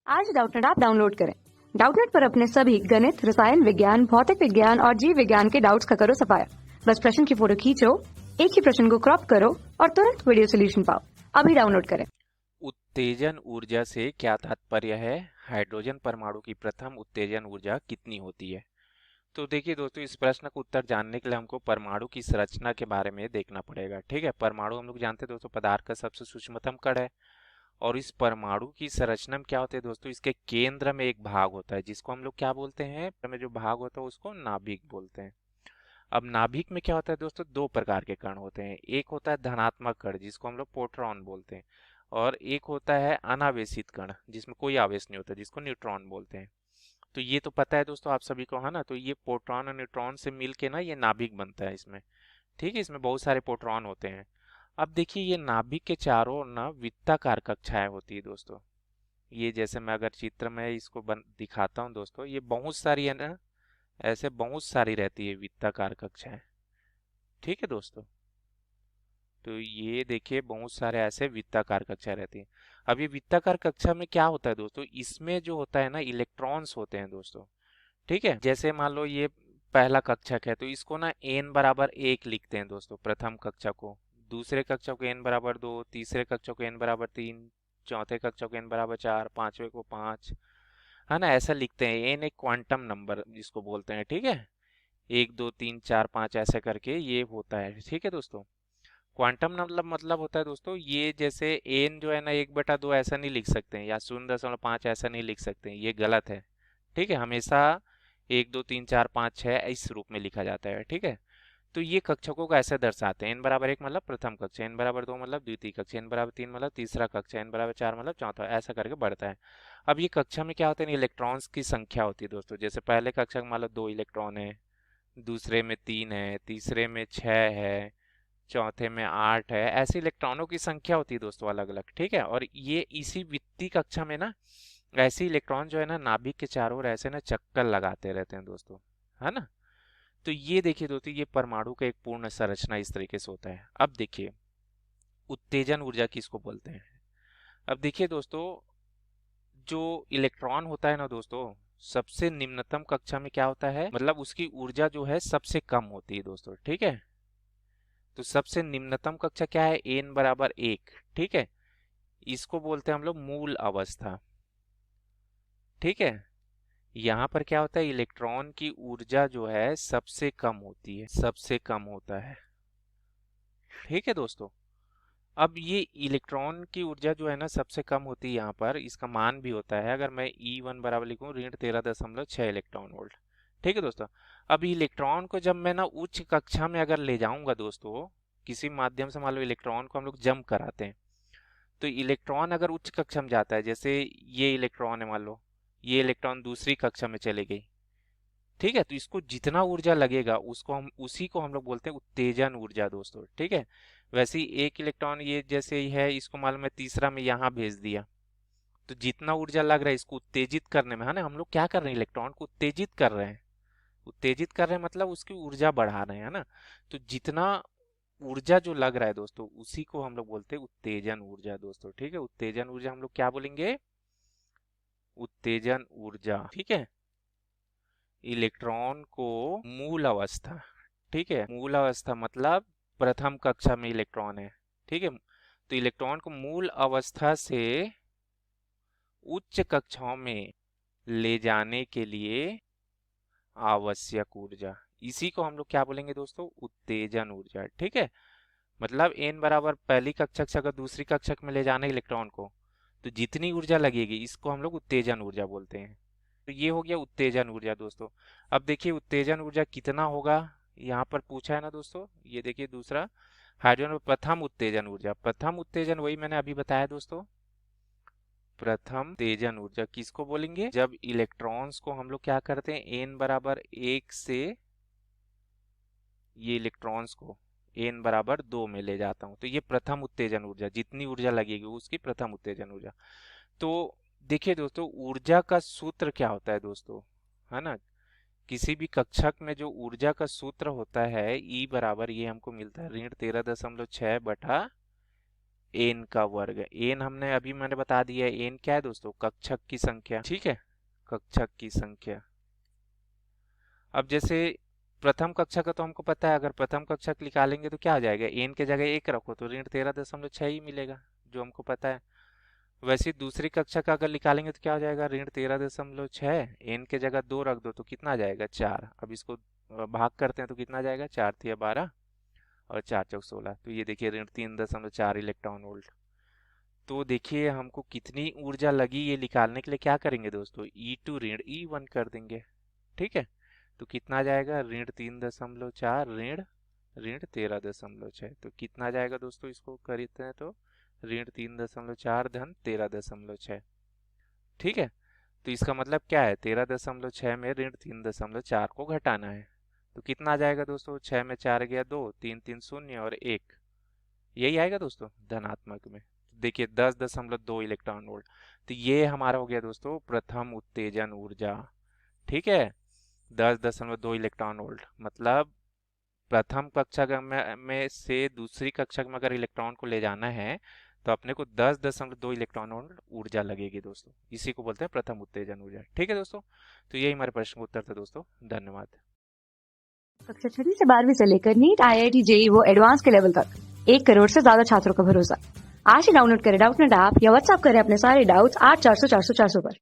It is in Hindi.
आज डाउटनेट ऐप डाउनलोड करें। डाउटनेट पर अपने सभी गणित, रसायन विज्ञान, भौतिक विज्ञान और जीव विज्ञान के डाउट्स का करो सफाया। बस प्रश्न की फोटो खींचो, एक ही प्रश्न को क्रॉप करो और तुरंत वीडियो सोल्यूशन पाओ। अभी डाउनलोड करें। उत्तेजन ऊर्जा से क्या तात्पर्य है? हाइड्रोजन परमाणु की प्रथम उत्तेजन ऊर्जा कितनी होती है? तो देखिए दोस्तों, इस प्रश्न का उत्तर जानने के लिए हमको परमाणु की संरचना के बारे में देखना पड़ेगा। ठीक है, परमाणु हम लोग जानते हैं दोस्तों, पदार्थ का सबसे सूक्ष्मतम कण है। और इस परमाणु की संरचना में क्या होता है दोस्तों, इसके केंद्र में एक भाग होता है जिसको हम लोग क्या बोलते हैं, में जो भाग होता है उसको नाभिक बोलते हैं। अब नाभिक में क्या होता है दोस्तों, दो प्रकार के कण होते हैं। एक होता है धनात्मक कण जिसको हम लोग प्रोटॉन बोलते हैं, और एक होता है अनावेशित कण जिसमें कोई आवेश नहीं होता जिसको न्यूट्रॉन बोलते हैं। तो ये तो पता है दोस्तों आप सभी को, है ना। तो ये प्रोटॉन और न्यूट्रॉन से मिलके ना ये नाभिक बनता है इसमें। ठीक है, इसमें बहुत सारे प्रोटॉन होते हैं। अब देखिए, ये नाभिक के चारों ओर ना वृत्ताकार कक्षाएं होती है दोस्तों। ये जैसे मैं अगर चित्र में इसको दिखाता हूँ दोस्तों, ये बहुत सारी है ना, ऐसे बहुत सारी रहती है वृत्ताकार कक्षाएं। ठीक है दोस्तों, तो ये देखिए बहुत सारे ऐसे वृत्ताकार कक्षा रहती है। अब ये वृत्ताकार कक्षा में क्या होता है दोस्तों, इसमें जो होता है ना इलेक्ट्रॉन्स होते हैं दोस्तों। ठीक है, जैसे मान लो ये पहला कक्षक है तो इसको ना n बराबर 1 लिखते हैं दोस्तों, प्रथम कक्षा को। दूसरे कक्षा को n बराबर 2, तीसरे कक्षा को n बराबर 3, चौथे कक्षा को n बराबर 4, पांचवे को 5, है ना, ऐसा लिखते हैं। n एक क्वांटम नंबर जिसको बोलते हैं। ठीक है, 1 2 3 4 5 ऐसे करके ये होता है। ठीक है दोस्तों, क्वांटम मतलब होता है दोस्तों, ये जैसे एन जो है ना 1/2 ऐसा नहीं लिख सकते हैं, या 0.5 ऐसा नहीं लिख सकते हैं, ये गलत है। ठीक है, हमेशा 1 2 3 4 5 6 इस रूप में लिखा जाता है। ठीक है, तो ये कक्षकों को ऐसे दर्शाते हैं। एन बराबर 1 मतलब प्रथम कक्षा, एन बराबर 2 मतलब द्वितीय कक्षा, एन बराबर 3 मतलब तीसरा कक्षा, एन बराबर 4 मतलब चौथा, ऐसा करके बढ़ता है। अब ये कक्षा में क्या होता है, इलेक्ट्रॉन्स की संख्या होती है दोस्तों। जैसे पहले कक्षा में मान लो 2 इलेक्ट्रॉन है, दूसरे में 3 है, तीसरे में 6 है, चौथे में 8 है। ऐसे इलेक्ट्रॉनों की संख्या होती है दोस्तों अलग अलग। ठीक है, और ये इसी वित्तीय कक्षा में ना ऐसे इलेक्ट्रॉन जो है ना नाभिक के चारों ओर ऐसे ना चक्कर लगाते रहते हैं दोस्तों, है ना। तो ये देखिए दोस्तों, ये परमाणु का एक पूर्ण संरचना इस तरीके से होता है। अब देखिए, उत्तेजन ऊर्जा किसको बोलते हैं। अब देखिए दोस्तों, जो इलेक्ट्रॉन होता है ना दोस्तों, सबसे निम्नतम कक्षा में क्या होता है, मतलब उसकी ऊर्जा जो है सबसे कम होती है दोस्तों। ठीक है, तो सबसे निम्नतम कक्षा क्या है, n बराबर 1। ठीक है, इसको बोलते हैं हम लोग मूल अवस्था। ठीक है, यहाँ पर क्या होता है, इलेक्ट्रॉन की ऊर्जा जो है सबसे कम होती है, सबसे कम होता है। ठीक है दोस्तों, अब ये इलेक्ट्रॉन की ऊर्जा जो है ना सबसे कम होती है, यहाँ पर इसका मान भी होता है। अगर मैं E1 बराबर लिखूं ऋण 13.6 इलेक्ट्रॉन वोल्ट। ठीक है दोस्तों, अब इलेक्ट्रॉन को जब मैं ना उच्च कक्षा में अगर ले जाऊंगा दोस्तों, किसी माध्यम से मान लो इलेक्ट्रॉन को हम लोग जंप कराते हैं, तो इलेक्ट्रॉन अगर उच्च कक्षा में जाता है, जैसे ये इलेक्ट्रॉन है, मान लो ये इलेक्ट्रॉन दूसरी कक्षा में चले गई। ठीक है, तो इसको जितना ऊर्जा लगेगा उसको हम उसी को हम लोग बोलते हैं उत्तेजन ऊर्जा दोस्तों। ठीक है, वैसे ही एक इलेक्ट्रॉन ये जैसे ही है, इसको मान लो मैं तीसरा में यहाँ भेज दिया, तो जितना ऊर्जा लग रहा है इसको उत्तेजित करने में, है ना, हम लोग क्या कर रहे हैं, इलेक्ट्रॉन को उत्तेजित कर रहे हैं। उत्तेजित कर रहे हैं मतलब उसकी ऊर्जा बढ़ा रहे हैं, है ना। तो जितना ऊर्जा जो लग रहा है दोस्तों उसी को हम लोग बोलते हैं उत्तेजन ऊर्जा दोस्तों। ठीक है, उत्तेजन ऊर्जा हम लोग क्या बोलेंगे, उत्तेजन ऊर्जा। ठीक है, इलेक्ट्रॉन को मूल अवस्था, ठीक है, मूल अवस्था मतलब प्रथम कक्षा में इलेक्ट्रॉन है। ठीक है, तो इलेक्ट्रॉन को मूल अवस्था से उच्च कक्षाओं में ले जाने के लिए आवश्यक ऊर्जा, इसी को हम लोग क्या बोलेंगे दोस्तों, उत्तेजन ऊर्जा। ठीक है, मतलब n बराबर पहली कक्षक से अगर दूसरी कक्षक में ले जाना है इलेक्ट्रॉन को, तो जितनी ऊर्जा लगेगी इसको हम लोग उत्तेजन ऊर्जा बोलते हैं। तो ये हो गया उत्तेजन ऊर्जा दोस्तों। अब देखिए उत्तेजन ऊर्जा कितना होगा, यहाँ पर पूछा है ना दोस्तों। ये देखिए दूसरा, हाइड्रोजन में प्रथम उत्तेजन ऊर्जा, प्रथम उत्तेजन वही मैंने अभी बताया दोस्तों। प्रथम उत्तेजन ऊर्जा किसको बोलेंगे, जब इलेक्ट्रॉन्स को हम लोग क्या करते हैं, n बराबर 1 से ये इलेक्ट्रॉन्स को n बराबर 2 में ले जाता हूँ, तो ये प्रथम उत्तेजन ऊर्जा, जितनी ऊर्जा लगेगी उसकी प्रथम उत्तेजन ऊर्जा। तो देखिए दोस्तों, ऊर्जा का सूत्र क्या होता है दोस्तों, है ना। किसी भी कक्षक में जो ऊर्जा का सूत्र होता है, E बराबर ये हमको मिलता है ऋण 13.6 बटा एन का वर्ग। एन मैंने बता दिया है, एन क्या है दोस्तों, कक्षक की संख्या, ठीक है, कक्षक की संख्या। अब जैसे प्रथम कक्षा का तो हमको पता है, अगर प्रथम कक्षा निकालेंगे तो क्या आ जाएगा, एन के जगह 1 रखो तो ऋण 13.6 ही मिलेगा, जो हमको पता है। वैसे ही दूसरी कक्षा का अगर निकालेंगे तो क्या हो जाएगा, ऋण 13.6, एन के जगह 2 रख दो तो कितना आ जाएगा, 4। अब इसको भाग करते हैं तो कितना आ जाएगा, 4 तिया 12 और 4 चौक 16, तो ये देखिए ऋण 3.4 इलेक्ट्रॉन वोल्ट। तो देखिए हमको कितनी ऊर्जा लगी ये निकालने के लिए, क्या करेंगे दोस्तों, E2 ऋण E1 कर देंगे, ठीक है। तो कितना आ जाएगा, ऋण 3.4 ऋण ऋण 13.6, तो कितना आ जाएगा दोस्तों, इसको करते हैं तो ऋण 3.4 धन 13.6, ठीक है। तो इसका मतलब क्या है, 13.6 में ऋण 3.4 को घटाना है, तो कितना आ जाएगा दोस्तों, 6 में 4 गया 2, 3 3 0 और 1, यही आएगा दोस्तों धनात्मक में। देखिए 10.2 इलेक्ट्रॉन वोल्ट। तो ये हमारा हो गया दोस्तों प्रथम उत्तेजन ऊर्जा, ठीक है। 10.2 इलेक्ट्रॉन वोल्ट मतलब प्रथम कक्षा में से दूसरी कक्षा में अगर इलेक्ट्रॉन को ले जाना है तो अपने को 10.2 इलेक्ट्रॉन वोल्ट ऊर्जा लगेगी दोस्तों, इसी को बोलते हैं प्रथम उत्तेजन ऊर्जा, ठीक है दोस्तों। तो यही हमारे प्रश्न का उत्तर था दोस्तों, धन्यवाद। कक्षा 6 से 12वीं से लेकर नीट, IIT, JEE वो एडवांस के लेवल तक 1 करोड़ से ज्यादा छात्रों का भरोसा। आज ही डाउनलोड करें डाउटनेट ऐप या व्हाट्सएप करें अपने सारे डाउट्स 8400 400 400 पर।